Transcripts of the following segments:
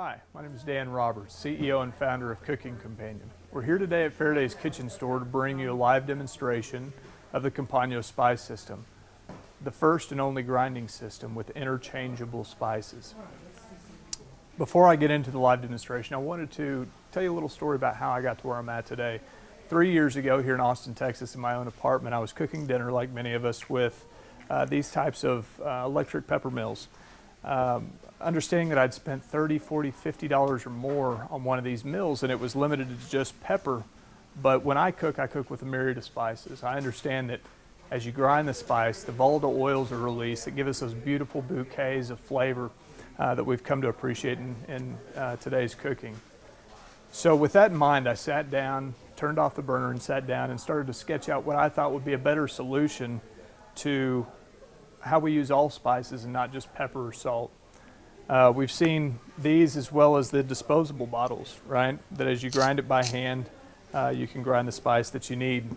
Hi, my name is Dan Roberts, CEO and founder of Cooking Companion. We're here today at Faraday's Kitchen Store to bring you a live demonstration of the Compagno spice system, the first and only grinding system with interchangeable spices. Before I get into the live demonstration, I wanted to tell you a little story about how I got to where I'm at today. 3 years ago here in Austin, Texas, in my own apartment, I was cooking dinner like many of us with these types of electric pepper mills. Understanding that I'd spent $30, $40, $50 or more on one of these mills, and it was limited to just pepper. But when I cook with a myriad of spices. I understand that as you grind the spice, the volatile oils are released that give us those beautiful bouquets of flavor that we've come to appreciate in today's cooking. So with that in mind, I sat down, turned off the burner and sat down and started to sketch out what I thought would be a better solution to how we use all spices and not just pepper or salt. We've seen these as well as the disposable bottles, right? That as you grind it by hand, you can grind the spice that you need.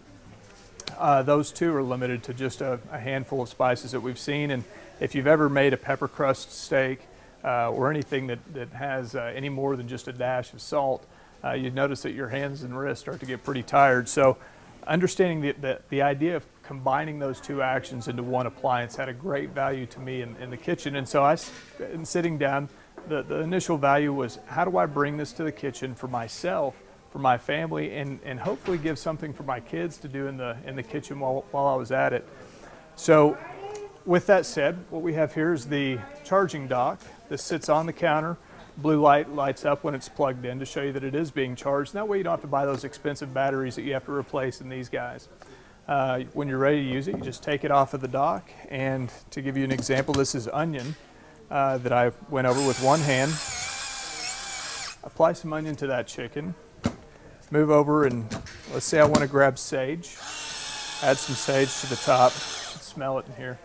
Those two are limited to just a handful of spices that we've seen. And if you've ever made a pepper crust steak or anything that has any more than just a dash of salt, you'd notice that your hands and wrists start to get pretty tired. So understanding the idea of combining those two actions into one appliance had a great value to me in the kitchen. And so in sitting down, the initial value was, how do I bring this to the kitchen for myself, for my family, and hopefully give something for my kids to do in the kitchen while I was at it. So with that said, what we have here is the charging dock. This sits on the counter. Blue light lights up when it's plugged in to show you that it is being charged. That way you don't have to buy those expensive batteries that you have to replace in these guys. When you're ready to use it, you just take it off of the dock. And to give you an example, this is onion that I went over with one hand. Apply some onion to that chicken. Move over and let's say I want to grab sage. Add some sage to the top. You can smell it in here.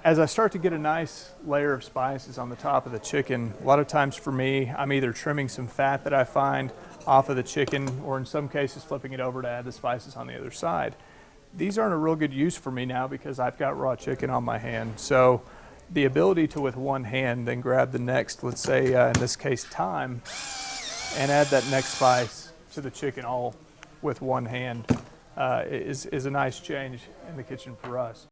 As I start to get a nice layer of spices on the top of the chicken, a lot of times for me, I'm either trimming some fat that I find off of the chicken, or in some cases flipping it over to add the spices on the other side. These aren't a real good use for me now because I've got raw chicken on my hand. So the ability to, with one hand, then grab the next, let's say in this case thyme, and add that next spice to the chicken all with one hand is a nice change in the kitchen for us.